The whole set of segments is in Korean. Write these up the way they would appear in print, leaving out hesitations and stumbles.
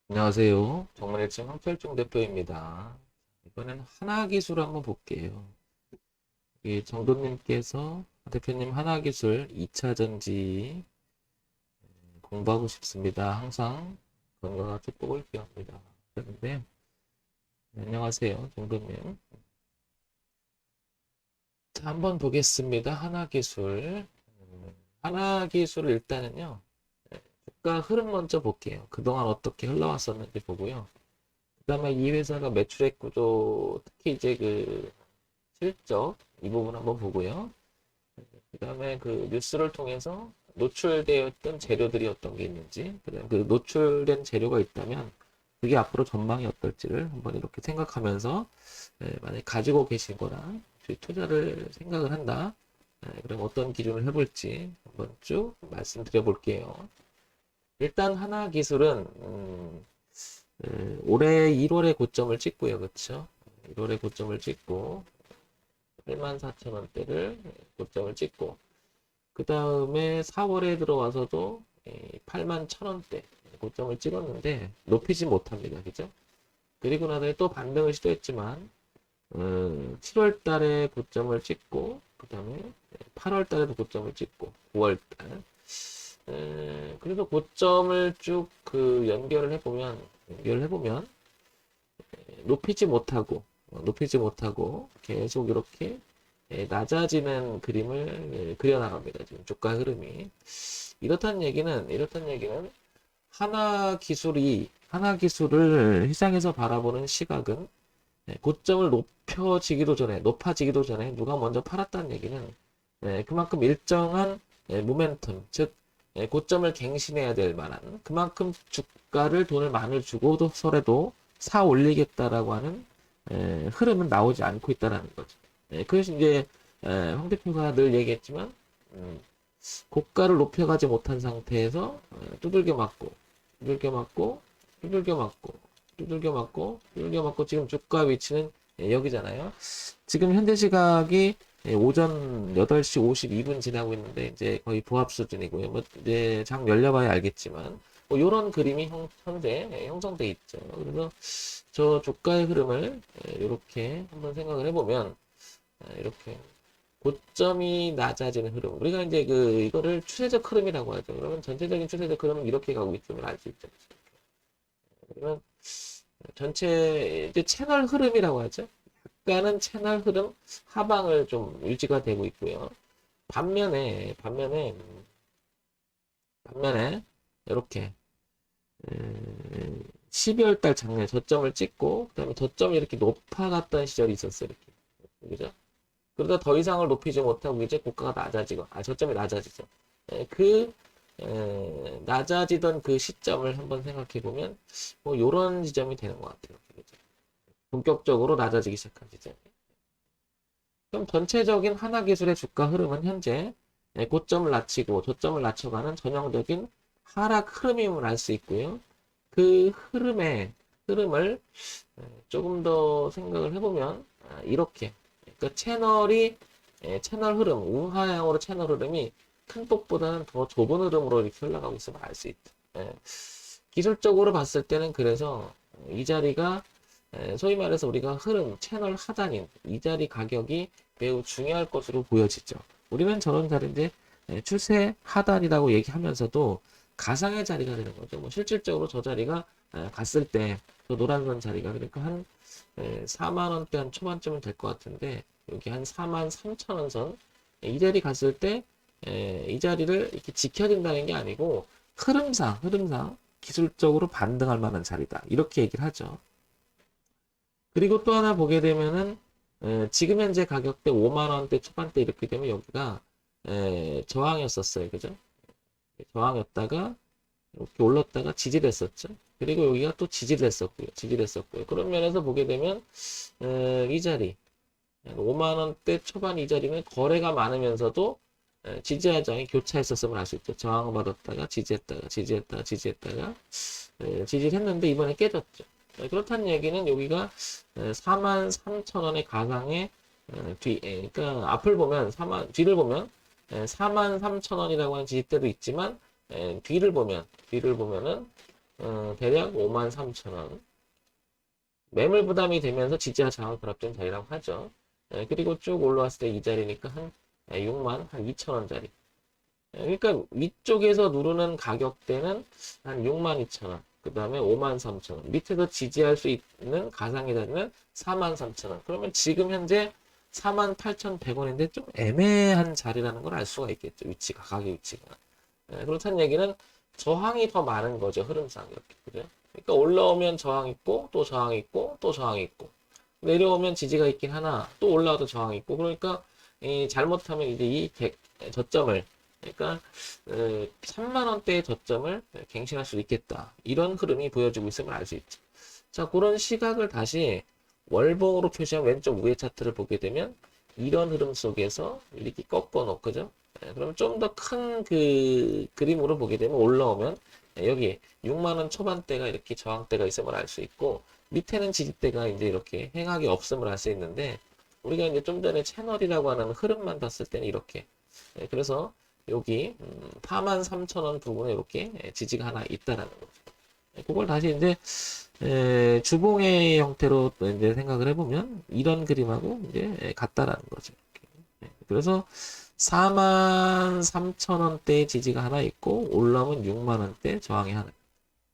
안녕하세요. 정문일층 황철중 대표입니다. 이번에는 하나기술 한번 볼게요. 이 정도님께서 대표님 하나기술 2차 전지 공부하고 싶습니다. 항상 건강한 축복을 기원합니다. 그런데 안녕하세요. 정도님. 자, 한번 보겠습니다. 하나기술. 하나기술 일단은요. 주가 흐름 먼저 볼게요. 그동안 어떻게 흘러왔었는지 보고요. 그 다음에 이 회사가 매출액 구조, 특히 이제 그 실적 이 부분 한번 보고요. 그 다음에 그 뉴스를 통해서 노출되었던 재료들이 어떤 게 있는지, 그다음에 그 노출된 재료가 있다면 그게 앞으로 전망이 어떨지를 한번 이렇게 생각하면서 만약에 가지고 계신 거나 투자를 생각을 한다. 그럼 어떤 기준을 해볼지 한번 쭉 말씀드려 볼게요. 일단 하나 기술은 올해 1월에 고점을 찍고요, 그렇죠? 1월에 고점을 찍고 84,000원대를 고점을 찍고 그 다음에 4월에 들어와서도 81,000원대 고점을 찍었는데 높이지 못합니다. 그죠? 그리고 나서 또 반등을 시도했지만 7월 달에 고점을 찍고 그 다음에 8월 달에도 고점을 찍고 9월 달 그래서 고점을 쭉 그 연결을 해보면 높이지 못하고 계속 이렇게 낮아지는 그림을 그려나갑니다. 지금 주가 흐름이. 이렇다는 얘기는 하나 기술을 시장에서 바라보는 시각은 고점을 높아지기도 전에 누가 먼저 팔았다는 얘기는 그만큼 일정한 모멘텀, 즉 고점을 갱신해야 될 만한 그만큼 주가를 돈을 많이 주고서라도 사 올리겠다라고 하는 흐름은 나오지 않고 있다는 거죠. 그래서 이제 황 대표가 늘 얘기했지만 음, 고가를 높여가지 못한 상태에서 두들겨 맞고 두들겨 맞고 두들겨 맞고 두들겨 맞고 두들겨 맞고 지금 주가 위치는 여기잖아요. 지금 현재 시각이 오전 8시 52분 지나고 있는데 이제 거의 보합 수준이고요. 뭐 이제 장 열려봐야 알겠지만 뭐 이런 그림이 현재 형성돼 있죠. 그래서 저 주가의 흐름을 이렇게 한번 생각을 해보면 이렇게 고점이 낮아지는 흐름. 우리가 이제 이거를 추세적 흐름이라고 하죠. 그러면 전체적인 추세적 흐름은 이렇게 가고 있음을 알 수 있죠. 그러면 전체 이제 채널 흐름이라고 하죠. 약간은 채널 흐름 하방을 좀 유지가 되고 있고요. 반면에 이렇게 12월 달 작년에 저점을 찍고 그다음에 저점이 이렇게 높아갔던 시절이 있었어요. 이렇게. 그죠? 그러다 더 이상을 높이지 못하고 이제 고가가 저점이 낮아지죠. 그 낮아지던 그 시점을 한번 생각해 보면 뭐 요런 지점이 되는 것 같아요. 그죠? 본격적으로 낮아지기 시작한 지점. 그럼 전체적인 하나기술의 주가 흐름은 현재 고점을 낮추고 저점을 낮춰가는 전형적인 하락 흐름임을 알 수 있고요. 그 흐름을 조금 더 생각을 해보면 이렇게 그러니까 채널 흐름 우하향으로 채널 흐름이 큰 폭보다는 더 좁은 흐름으로 이렇게 흘러가고 있음을 알 수 있다. 기술적으로 봤을 때는 그래서 이 자리가 소위 말해서 우리가 채널 하단인 이 자리 가격이 매우 중요할 것으로 보여지죠. 우리는 저런 자리인데 추세 하단이라고 얘기하면서도 가상의 자리가 되는 거죠. 뭐 실질적으로 저 자리가 갔을 때 저 노란선 자리가 그러니까 한 4만 원대 한 초반쯤은 될 것 같은데 여기 한 4만 3천 원 선 이 자리 갔을 때 이 자리를 이렇게 지켜진다는 게 아니고 흐름상 기술적으로 반등할 만한 자리다 이렇게 얘기를 하죠. 그리고 또 하나 보게 되면은 지금 현재 가격대 5만 원대 초반대 이렇게 되면 여기가 저항이었었어요. 그죠? 저항이었다가 이렇게 올랐다가 지지했었죠. 그리고 여기가 또 지지했었고요. 그런 면에서 보게 되면 이 자리 5만 원대 초반 이 자리는 거래가 많으면서도 지지하지 않게 교차했었음을 알 수 있죠. 저항을 받았다가 지지했다가 지지를 했는데 이번에 깨졌죠. 그렇다는 얘기는 여기가 4만 3천 원의 가상의 그러니까 뒤를 보면 4만 3천 원이라고 하는 지지대도 있지만 뒤를 보면은 대략 53,000원. 매물 부담이 되면서 지지와 저항 결합된 자리라고 하죠. 그리고 쭉 올라왔을 때 이 자리니까 한 6만 한 2천원짜리. 그러니까 위쪽에서 누르는 가격대는 한 62,000원. 그 다음에 53,000원. 밑에서 지지할 수 있는 가상의 자리는 43,000원. 그러면 지금 현재 48,100원인데 좀 애매한 자리라는 걸 알 수가 있겠죠. 위치가, 가격 위치가. 그렇다는 얘기는 저항이 더 많은 거죠. 흐름상 이렇게. 그죠? 그러니까 올라오면 저항 있고, 또 저항 있고, 또 저항 있고. 내려오면 지지가 있긴 하나, 또 올라와도 저항 있고. 그러니까 잘못하면 이제 이 저점을, 그러니까 3만 원대의 저점을 갱신할 수 있겠다. 이런 흐름이 보여지고 있음을 알 수 있죠. 자, 그런 시각을 다시 월봉으로 표시한 왼쪽 위에 차트를 보게 되면 이런 흐름 속에서 이렇게 꺾어 놓고죠. 그러면 좀 더 큰 그 그림으로 보게 되면 올라오면 여기 6만 원 초반대가 이렇게 저항대가 있음을 알 수 있고 밑에는 지지대가 이제 이렇게 행하기 없음을 알 수 있는데 우리가 이제 좀 전에 채널이라고 하는 흐름만 봤을 때는 이렇게 그래서 여기 43,000원 부분에 이렇게 지지가 하나 있다라는 거죠. 그걸 다시 이제 주봉의 형태로 이제 생각을 해보면 이런 그림하고 이제 같다라는 거죠. 그래서 43,000원대의 지지가 하나 있고 올라오면 6만원대 저항이 하나.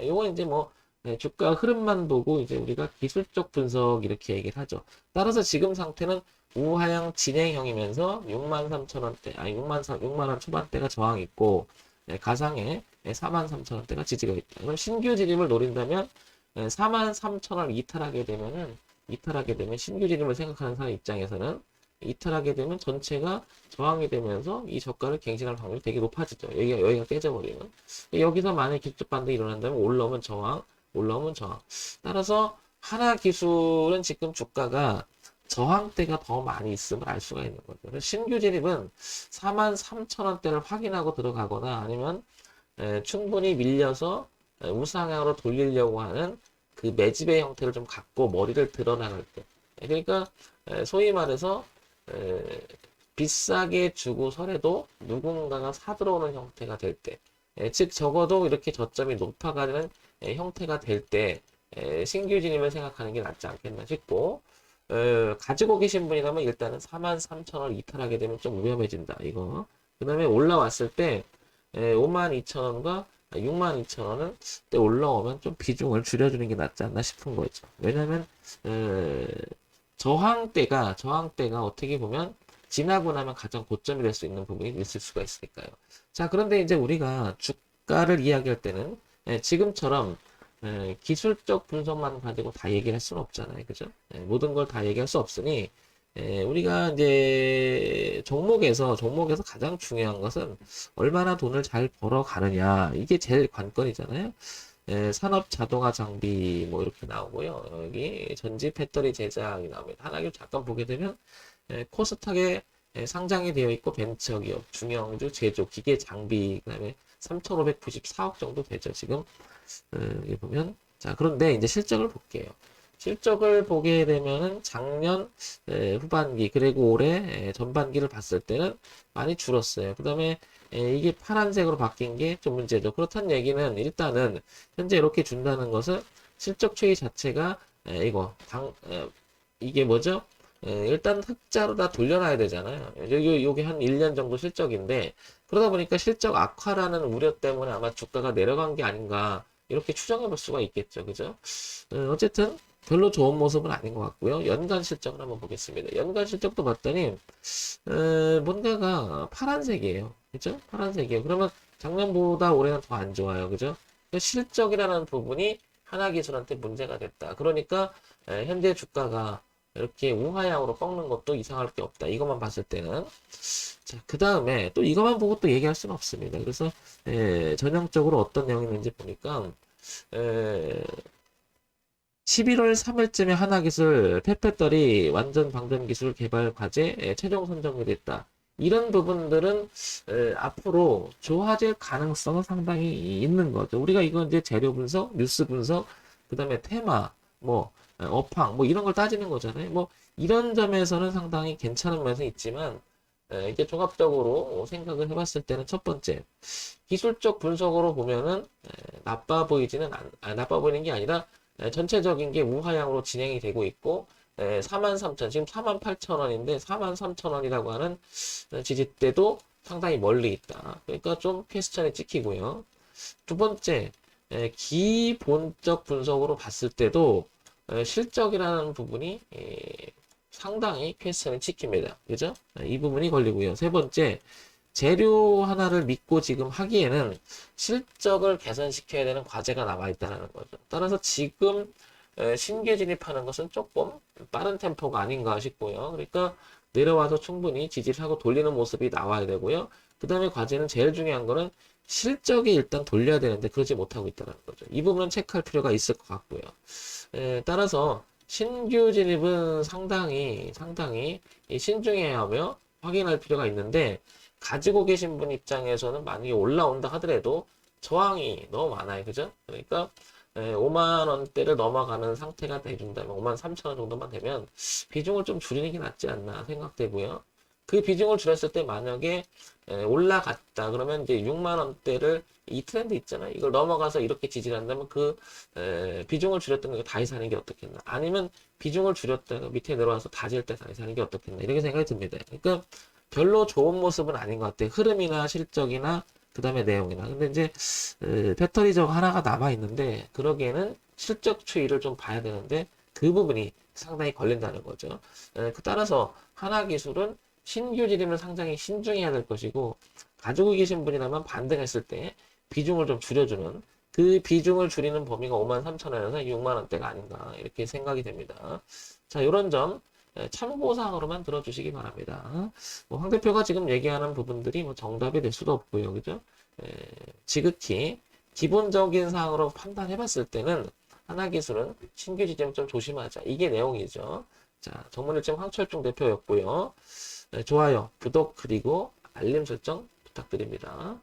이건 이제 뭐 주가 흐름만 보고 이제 우리가 기술적 분석 이렇게 얘기를 하죠. 따라서 지금 상태는 우하향 진행형이면서 63,000원대, 아니 6만 원 초반대가 저항이 있고 가상에 43,000원대가 지지가 있다. 그럼 신규 진입을 노린다면 43,000원 이탈하게 되면 신규 진입을 생각하는 사람 입장에서는 이탈하게 되면 전체가 저항이 되면서 이 저가를 갱신할 확률이 되게 높아지죠. 여기가 깨져버리면. 여기서 만약 기술적 반등이 일어난다면 올라오면 저항, 올라오면 저항. 따라서 하나 기술은 지금 주가가 저항대가 더 많이 있음을 알 수가 있는 거죠. 그래서 신규 진입은 43,000원대를 확인하고 들어가거나 아니면 충분히 밀려서 우상향으로 돌리려고 하는 그 매집의 형태를 좀 갖고 머리를 드러나갈 때. 그러니까 소위 말해서 비싸게 주고서라도 누군가가 사들어오는 형태가 될 때, 즉 적어도 이렇게 저점이 높아가는 형태가 될 때 신규 진입을 생각하는 게 낫지 않겠나 싶고 가지고 계신 분이라면 일단은 43,000원을 이탈하게 되면 좀 위험해진다 이거. 그 다음에 올라왔을 때 52,000원과 62,000원은 때 올라오면 좀 비중을 줄여주는 게 낫지 않나 싶은 거죠. 왜냐면 저항대가 어떻게 보면 지나고 나면 가장 고점이 될 수 있는 부분이 있을 수가 있으니까요. 자, 그런데 이제 우리가 주가를 이야기할 때는 지금처럼 기술적 분석만 가지고 다 얘기를 할 수는 없잖아요. 그죠? 모든 걸 다 얘기할 수 없으니 우리가 이제 종목에서 가장 중요한 것은 얼마나 돈을 잘 벌어가느냐. 이게 제일 관건이잖아요. 산업 자동화 장비 뭐 이렇게 나오고요. 여기 전지 배터리 제작이 나옵니다. 하나를 잠깐 보게 되면 코스닥에 상장이 되어 있고 벤처기업, 중형주, 제조, 기계 장비 그다음에 3,594억 정도 되죠. 지금 여기 보면 자 그런데 이제 실적을 볼게요. 실적을 보게 되면은 작년 후반기 그리고 올해 전반기를 봤을 때는 많이 줄었어요. 그 다음에 이게 파란색으로 바뀐 게 좀 문제죠. 그렇다는 얘기는 일단은 현재 이렇게 준다는 것은 실적 추이 자체가 이게 뭐죠? 일단 흑자로 다 돌려놔야 되잖아요. 요게 한 1년 정도 실적인데 그러다 보니까 실적 악화라는 우려 때문에 아마 주가가 내려간 게 아닌가 이렇게 추정해 볼 수가 있겠죠. 그죠? 어쨌든 별로 좋은 모습은 아닌 것 같고요. 연간 실적을 한번 보겠습니다. 연간 실적도 봤더니 뭔가가 파란색이에요. 그죠? 파란색이에요. 그러면 작년보다 올해는 더 안 좋아요. 그죠? 실적이라는 부분이 하나기술한테 문제가 됐다. 그러니까 현재 주가가 이렇게 우하향으로 꺾는 것도 이상할 게 없다. 이것만 봤을 때는. 자, 그 다음에 또 이것만 보고 또 얘기할 수는 없습니다. 그래서 전형적으로 어떤 내용이 있는지 보니까 11월 3일쯤에 하나기술 펫배터리 완전 방전 기술 개발 과제 최종 선정이 됐다. 이런 부분들은 앞으로 좋아질 가능성은 상당히 있는 거죠. 우리가 이건 이제 재료 분석, 뉴스 분석, 그 다음에 테마, 뭐 업황, 뭐 이런 걸 따지는 거잖아요. 뭐 이런 점에서는 상당히 괜찮은 면이 있지만 이게 종합적으로 생각을 해봤을 때는 첫 번째, 기술적 분석으로 보면은 나빠 보이지는 나빠 보이는 게 아니라 전체적인 게 우하향으로 진행이 되고 있고 43,000 지금 48,000원인데 43,000원이라고 하는 지지대도 상당히 멀리 있다. 그러니까 좀 퀘스천이 찍히고요. 두 번째, 기본적 분석으로 봤을 때도 실적이라는 부분이 상당히 퀘스천이 찍힙니다. 그죠? 이 부분이 걸리고요. 세 번째, 재료 하나를 믿고 지금 하기에는 실적을 개선시켜야 되는 과제가 남아있다는 거죠. 따라서 지금 신규 진입하는 것은 조금 빠른 템포가 아닌가 싶고요. 그러니까 내려와서 충분히 지지를 하고 돌리는 모습이 나와야 되고요. 그 다음에 과제는 제일 중요한 거는 실적이 일단 돌려야 되는데 그러지 못하고 있다는 거죠. 이 부분은 체크할 필요가 있을 것 같고요. 따라서 신규 진입은 상당히 신중해야 하며 확인할 필요가 있는데 가지고 계신 분 입장에서는 만약에 올라온다 하더라도 저항이 너무 많아요. 그죠? 그러니까 5만 원대를 넘어가는 상태가 돼준다면 5만 3천 원 정도만 되면 비중을 좀 줄이는 게 낫지 않나 생각되고요. 그 비중을 줄였을 때 만약에 올라갔다 그러면 이제 6만 원대를 이 트렌드 있잖아요. 이걸 넘어가서 이렇게 지지를 한다면 그 비중을 줄였던 거 다시 사는 게 어떻겠나. 아니면 비중을 줄였다가 밑에 내려와서 다질 때 다시 사는 게 어떻겠나. 이렇게 생각이 듭니다. 그러니까 별로 좋은 모습은 아닌 것 같아요. 흐름이나 실적이나 그 다음에 내용이나. 근데 이제 배터리적 하나가 남아 있는데 그러기에는 실적 추이를 좀 봐야 되는데 그 부분이 상당히 걸린다는 거죠. 따라서 하나기술은 신규 진입은 상당히 신중해야 될 것이고 가지고 계신 분이라면 반등했을 때 비중을 좀 줄여주는 그 비중을 줄이는 범위가 5만 3천 원에서 6만 원대가 아닌가 이렇게 생각이 됩니다. 자, 이런 점 참고사항으로만 들어주시기 바랍니다. 뭐 황 대표가 지금 얘기하는 부분들이 뭐 정답이 될 수도 없고요. 그죠? 지극히 기본적인 사항으로 판단해 봤을 때는 하나기술은 신규 지점 좀 조심하자. 이게 내용이죠. 자, 정문일점 황철중 대표였고요. 좋아요, 구독, 그리고 알림 설정 부탁드립니다.